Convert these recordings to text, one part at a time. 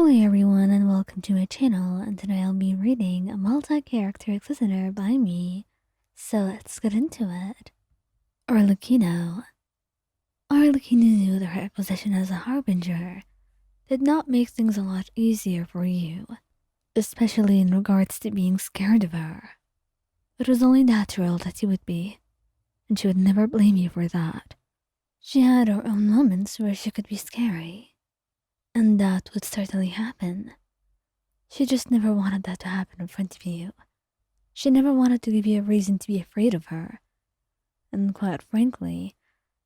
Hello everyone and welcome to my channel, and today I'll be reading a multi-character listener by me. So let's get into it. Arlecchino. Arlecchino knew that her position as a harbinger did not make things a lot easier for you, especially in regards to being scared of her. It was only natural that you would be, and she would never blame you for that. She had her own moments where she could be scary, and that would certainly happen. She just never wanted that to happen in front of you. She never wanted to give you a reason to be afraid of her. And quite frankly,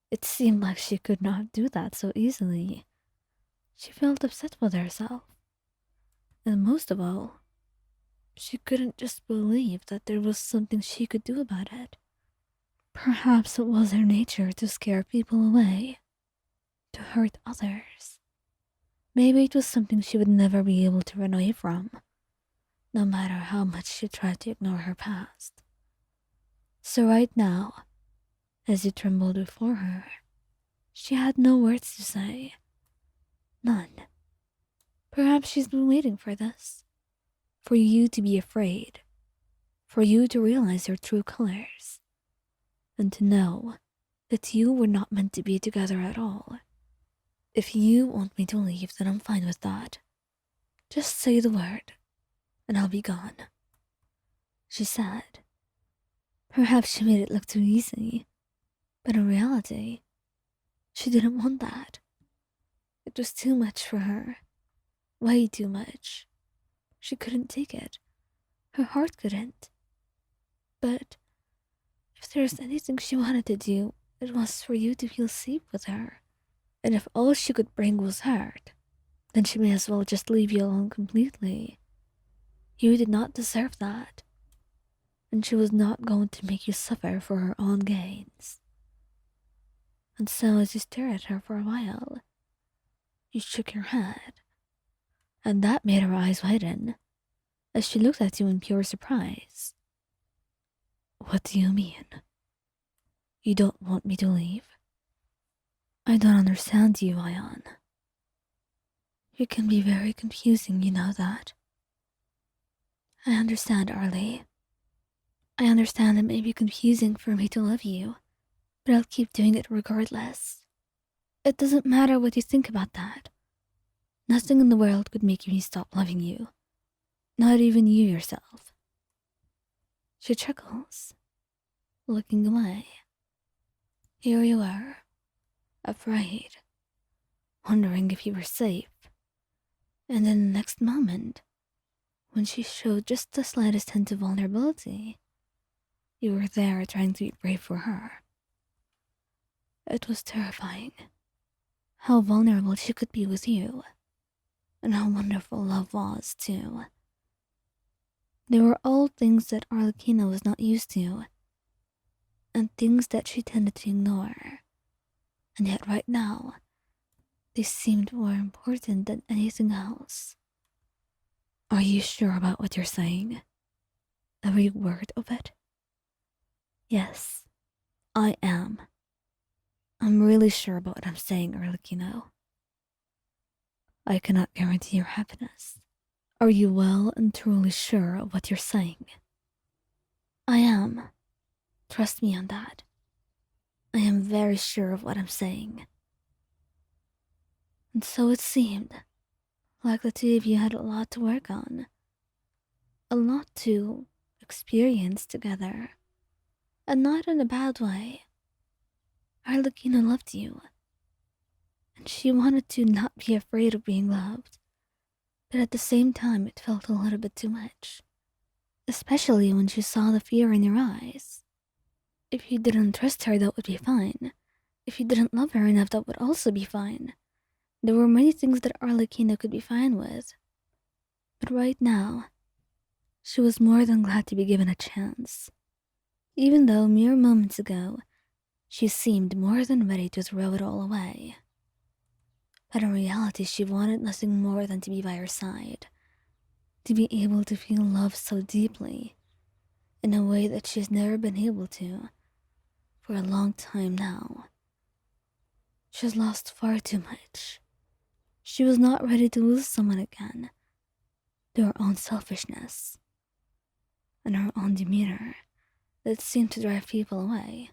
it seemed like she could not do that so easily. She felt upset with herself. And most of all, she couldn't just believe that there was something she could do about it. Perhaps it was her nature to scare people away, to hurt others. Maybe it was something she would never be able to run away from, no matter how much she tried to ignore her past. So right now, as you trembled before her, she had no words to say. None. Perhaps she's been waiting for this. For you to be afraid. For you to realize your true colors. And to know that you were not meant to be together at all. If you want me to leave, then I'm fine with that. Just say the word, and I'll be gone, she said. Perhaps she made it look too easy, but in reality, she didn't want that. It was too much for her. Way too much. She couldn't take it. Her heart couldn't. But if there's anything she wanted to do, it was for you to feel safe with her. And if all she could bring was hurt, then she may as well just leave you alone completely. You did not deserve that. And she was not going to make you suffer for her own gains. And so as you stared at her for a while, you shook your head, and that made her eyes widen as she looked at you in pure surprise. What do you mean? You don't want me to leave? I don't understand you, Ion. You can be very confusing, you know that. I understand, Arlie. I understand it may be confusing for me to love you, but I'll keep doing it regardless. It doesn't matter what you think about that. Nothing in the world could make me stop loving you. Not even you yourself. She chuckles, looking away. Here you are, afraid, wondering if you were safe. And in the next moment, when she showed just the slightest hint of vulnerability, you were there trying to be brave for her. It was terrifying. How vulnerable she could be with you. And how wonderful love was, too. They were all things that Arlecchino was not used to, and things that she tended to ignore. And yet right now, they seemed more important than anything else. Are you sure about what you're saying? Every word of it? Yes, I am. I'm really sure about what I'm saying, Arlecchino. I cannot guarantee your happiness. Are you well and truly sure of what you're saying? I am. Trust me on that. I am very sure of what I'm saying. And so it seemed like the two of you had a lot to work on. A lot to experience together. And not in a bad way. Arlecchino loved you. And she wanted to not be afraid of being loved. But at the same time, it felt a little bit too much. Especially when she saw the fear in your eyes. If you didn't trust her, that would be fine. If you didn't love her enough, that would also be fine. There were many things that Arlecchino could be fine with. But right now, she was more than glad to be given a chance. Even though mere moments ago, she seemed more than ready to throw it all away. But in reality, she wanted nothing more than to be by her side. To be able to feel love so deeply, in a way that she's never been able to, for a long time now. She's lost far too much. She was not ready to lose someone again to her own selfishness and her own demeanor that seemed to drive people away.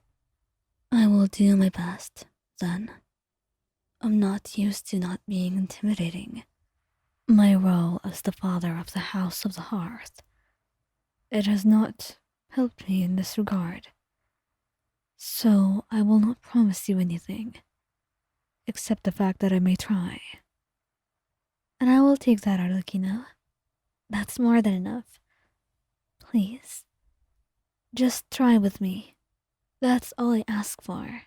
I will do my best, then. I'm not used to not being intimidating. My role as the father of the House of the Hearth, it has not helped me in this regard. So I will not promise you anything, except the fact that I may try. And I will take that, Arlecchino. That's more than enough. Please, just try with me. That's all I ask for.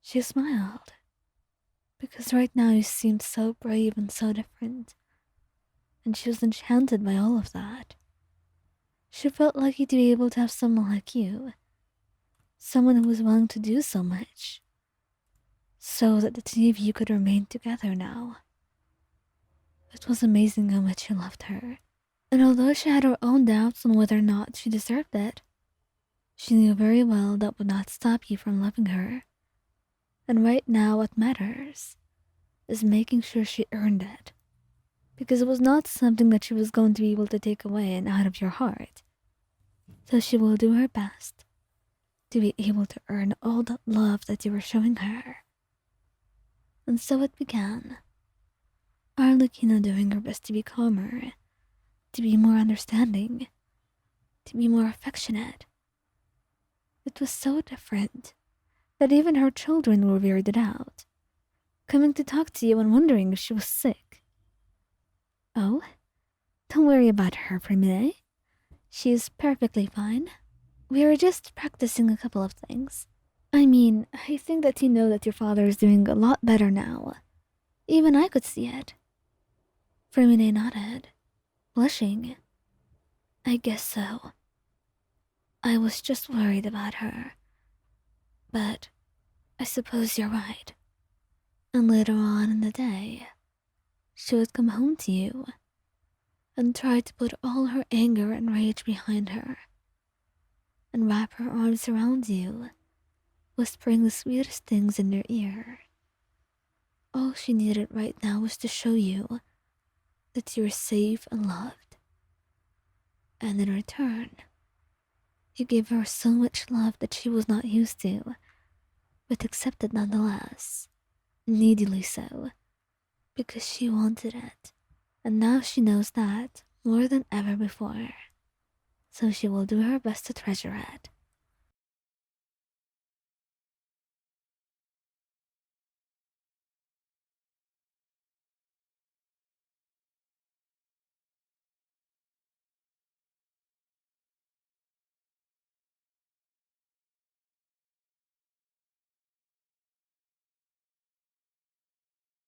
She smiled, because right now you seemed so brave and so different, and she was enchanted by all of that. She felt lucky to be able to have someone like you, someone who was willing to do so much, so that the two of you could remain together now. It was amazing how much you loved her, and although she had her own doubts on whether or not she deserved it, she knew very well that would not stop you from loving her. And right now what matters is making sure she earned it, because it was not something that she was going to be able to take away and out of your heart. So she will do her best to be able to earn all that love that you were showing her. And so it began. Arlecchino doing her best to be calmer, to be more understanding, to be more affectionate. It was so different that even her children were weirded out, coming to talk to you and wondering if she was sick. Oh, don't worry about her, Primine. She is perfectly fine. We were just practicing a couple of things. I mean, I think that you know that your father is doing a lot better now. Even I could see it. Primine nodded, blushing. I guess so. I was just worried about her. But I suppose you're right. And later on in the day, she would come home to you and try to put all her anger and rage behind her and wrap her arms around you, whispering the sweetest things in your ear. All she needed right now was to show you that you're safe and loved. And in return, you gave her so much love that she was not used to, but accepted nonetheless, needily so, because she wanted it, and now she knows that more than ever before. So she will do her best to treasure it